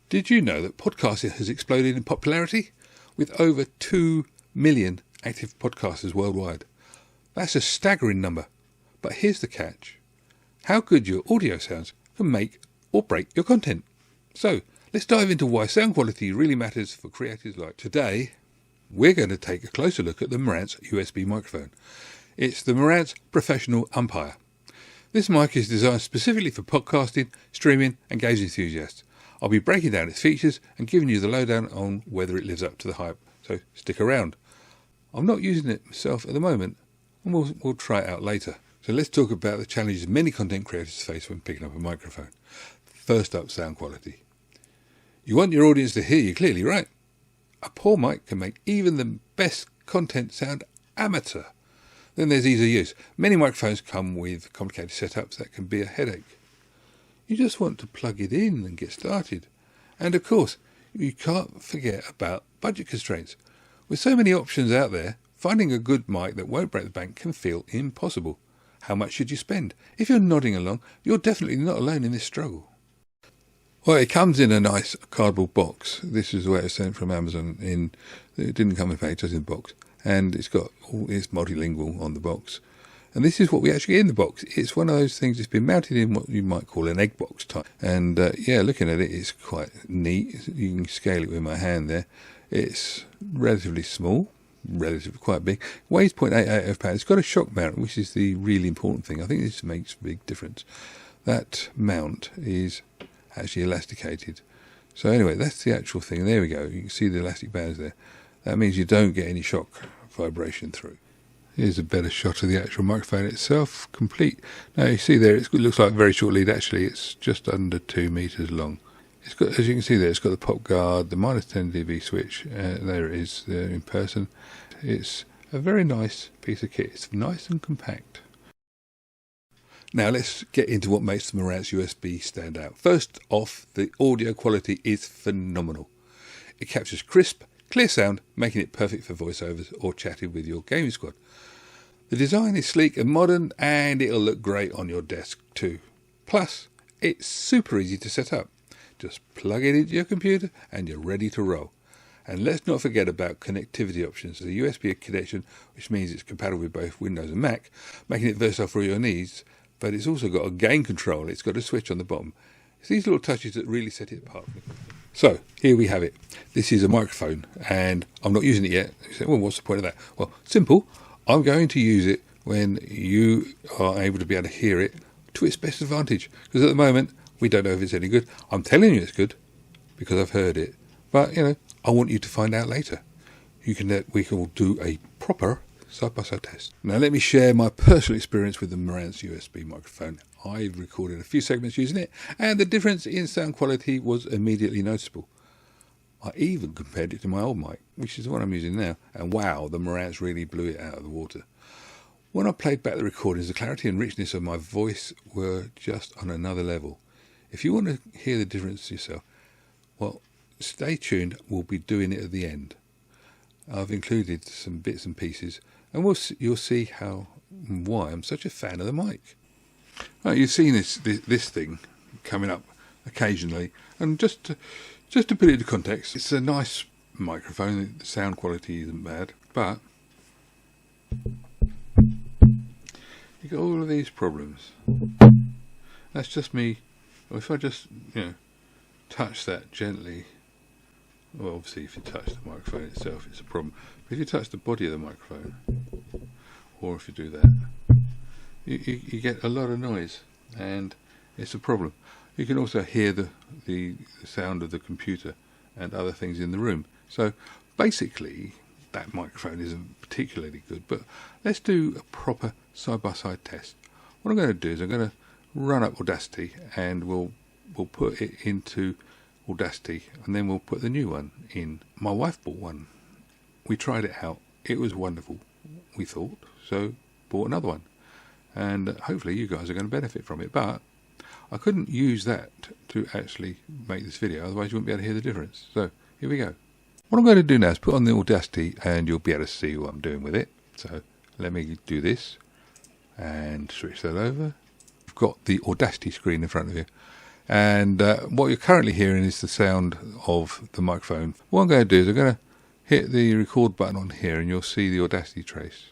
Did you know that podcasting has exploded in popularity? With over 2 million active podcasters worldwide. That's a staggering number. But here's the catch. How good your audio sounds can make or break your content. So, let's dive into why sound quality really matters for creators like today. We're going to take a closer look at the Marantz USB microphone. It's the Marantz Professional Umpire. This mic is designed specifically for podcasting, streaming and games enthusiasts. I'll be breaking down its features and giving you the lowdown on whether it lives up to the hype, so stick around. I'm not using it myself at the moment, and we'll try it out later. So let's talk about the challenges many content creators face when picking up a microphone. First up, sound quality. You want your audience to hear you clearly, right? A poor mic can make even the best content sound amateur. Then there's ease of use. Many microphones come with complicated setups that can be a headache. You just want to plug it in and get started. And of course, you can't forget about budget constraints. With so many options out there, finding a good mic that won't break the bank can feel impossible. How much should you spend? If you're nodding along, you're definitely not alone in this struggle. Well, it comes in a nice cardboard box. This is the way it's sent from Amazon. It didn't come in a package, just in a box. And it's multilingual on the box. And this is what we actually get in the box. It's one of those things that's been mounted in what you might call an egg box type. And looking at it, it's quite neat. You can scale it with my hand there. It's relatively small, relatively quite big. Weighs 0.88 pounds. It's got a shock mount, which is the really important thing. I think this makes a big difference. That mount is actually elasticated. So anyway, that's the actual thing. There we go. You can see the elastic bands there. That means you don't get any shock vibration through. Here's a better shot of the actual microphone itself, complete. Now you see there, it looks like a very short lead. Actually, it's just under 2 meters long. It's got, as you can see there, it's got the pop guard, the -10 dB switch. There it is there in person. It's a very nice piece of kit. It's nice and compact. Now let's get into what makes the Marantz USB stand out. First off, the audio quality is phenomenal. It captures crisp, clear sound, making it perfect for voiceovers or chatting with your gaming squad. The design is sleek and modern, and it'll look great on your desk too. Plus, it's super easy to set up. Just plug it into your computer and you're ready to roll. And let's not forget about connectivity options. The USB connection, which means it's compatible with both Windows and Mac, making it versatile for your needs, but it's also got a gain control. It's got a switch on the bottom. It's these little touches that really set it apart. So, here we have it. This is a microphone, and I'm not using it yet. You say, well, what's the point of that? Well, simple. I'm going to use it when you are able to be able to hear it to its best advantage. Because at the moment, we don't know if it's any good. I'm telling you it's good because I've heard it. But, I want you to find out later. We can do a proper side-by-side test. Now, let me share my personal experience with the Marantz USB microphone. I recorded a few segments using it, and the difference in sound quality was immediately noticeable. I even compared it to my old mic, which is the one I'm using now, and wow, the Marantz really blew it out of the water. When I played back the recordings, the clarity and richness of my voice were just on another level. If you want to hear the difference yourself, well, stay tuned. We'll be doing it at the end. I've included some bits and pieces, and you'll see why I'm such a fan of the mic. Right, you've seen this thing coming up occasionally, and just to put it into context, it's a nice microphone. The sound quality isn't bad, but you got all of these problems. That's just me. Well, if I just touch that gently, well, obviously if you touch the microphone itself, it's a problem. But if you touch the body of the microphone, or if you do that, you get a lot of noise, and it's a problem. You can also hear the sound of the computer and other things in the room. So basically, that microphone isn't particularly good, but let's do a proper side-by-side test. What I'm going to do is I'm going to run up Audacity, and we'll put it into Audacity, and then we'll put the new one in. My wife bought one. We tried it out. It was wonderful, we thought, so bought another one. And hopefully you guys are going to benefit from it. But I couldn't use that to actually make this video, otherwise you wouldn't be able to hear the difference. So here we go. What I'm going to do now is put on the Audacity, and you'll be able to see what I'm doing with it. So let me do this and switch that over. You've got the Audacity screen in front of you. And what you're currently hearing is the sound of the microphone. What I'm going to do is I'm going to hit the record button on here and you'll see the Audacity trace.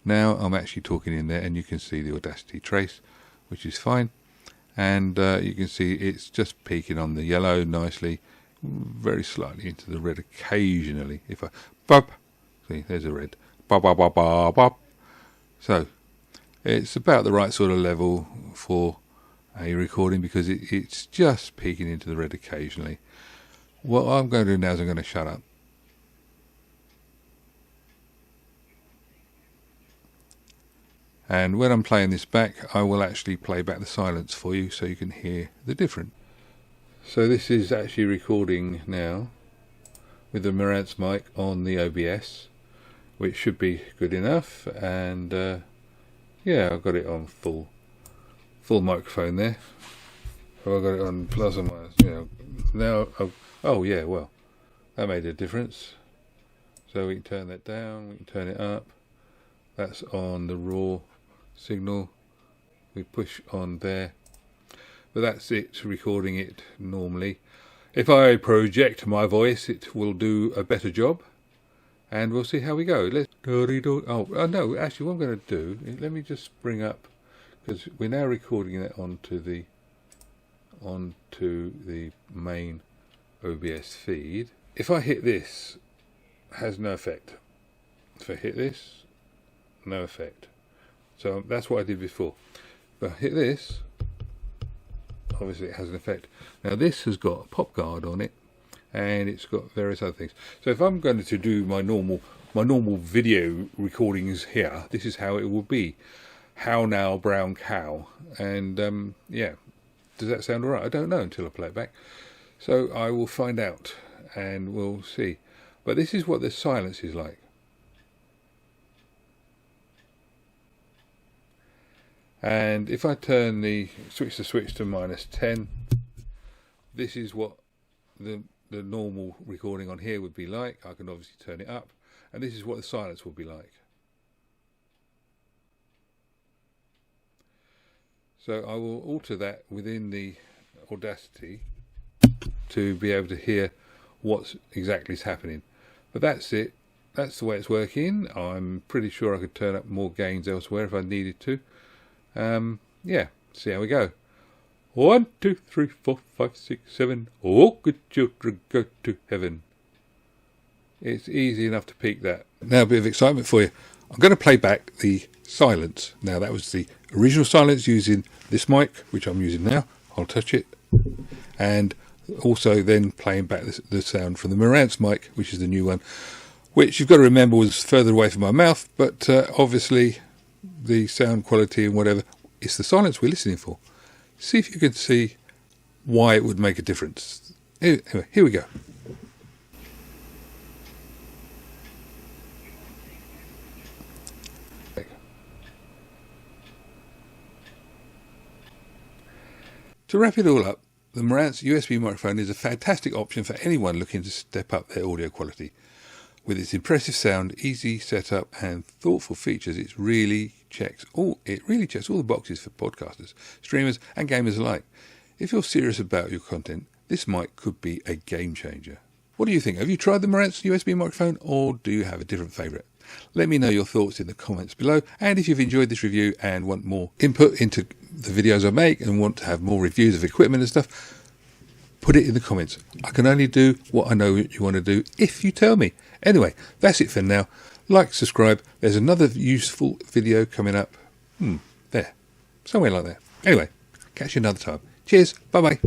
Now I'm actually talking in there and you can see the Audacity trace, which is fine. And you can see it's just peaking on the yellow nicely, very slightly into the red occasionally. If I bop, see, there's a red. Bop, bop, bop, bop, bop. So it's about the right sort of level for a recording because it's just peeking into the red occasionally. What I'm going to do now is I'm going to shut up. And when I'm playing this back, I will actually play back the silence for you so you can hear the difference. So this is actually recording now with the Marantz mic on the OBS, which should be good enough. And yeah, I've got it on full microphone there. I've got it on plus or minus. Now oh yeah, well, that made a difference. So we can turn that down, we can turn it up. That's on the raw signal. We push on there, but that's it, recording it normally. If I project my voice, it will do a better job, and we'll see how we go. Oh no, actually what I'm going to do, let me just bring up, because we're now recording that onto the main OBS feed. If I hit this, it has no effect. If I hit this, no effect. So that's what I did before. But I hit this, obviously it has an effect. Now this has got a pop guard on it, and it's got various other things. So if I'm going to do my normal video recordings here, this is how it will be. How now, brown cow. And yeah, does that sound alright? I don't know until I play it back. So I will find out and we'll see. But this is what the silence is like. And if I turn the switch to -10, this is what the normal recording on here would be like. I can obviously turn it up, and this is what the silence will be like. So I will alter that within the Audacity to be able to hear what exactly is happening. But that's it. That's the way it's working. I'm pretty sure I could turn up more gains elsewhere if I needed to. Yeah, see how we go. 1, 2, 3, 4, 5, 6, 7. Oh, good children, go to heaven. It's easy enough to peak that. Now a bit of excitement for you. I'm going to play back the silence. Now that was the original silence using this mic, which I'm using now. I'll touch it. And also then playing back the sound from the Marantz mic, which is the new one, which you've got to remember was further away from my mouth, but obviously the sound quality and whatever, it's the silence we're listening for. See if you can see why it would make a difference. Anyway, here we go. To wrap it all up, the Marantz USB microphone is a fantastic option for anyone looking to step up their audio quality. With its impressive sound, easy setup and thoughtful features, it really checks all the boxes for podcasters, streamers and gamers alike. If you're serious about your content, this mic could be a game changer. What do you think? Have you tried the Marantz USB microphone, or do you have a different favourite? Let me know your thoughts in the comments below, and if you've enjoyed this review and want more input into the videos I make and want to have more reviews of equipment and stuff, put it in the comments. I can only do what I know you want to do if you tell me. Anyway, that's it for now. Like, subscribe. There's another useful video coming up. There. Somewhere like that. Anyway, catch you another time. Cheers. Bye-bye.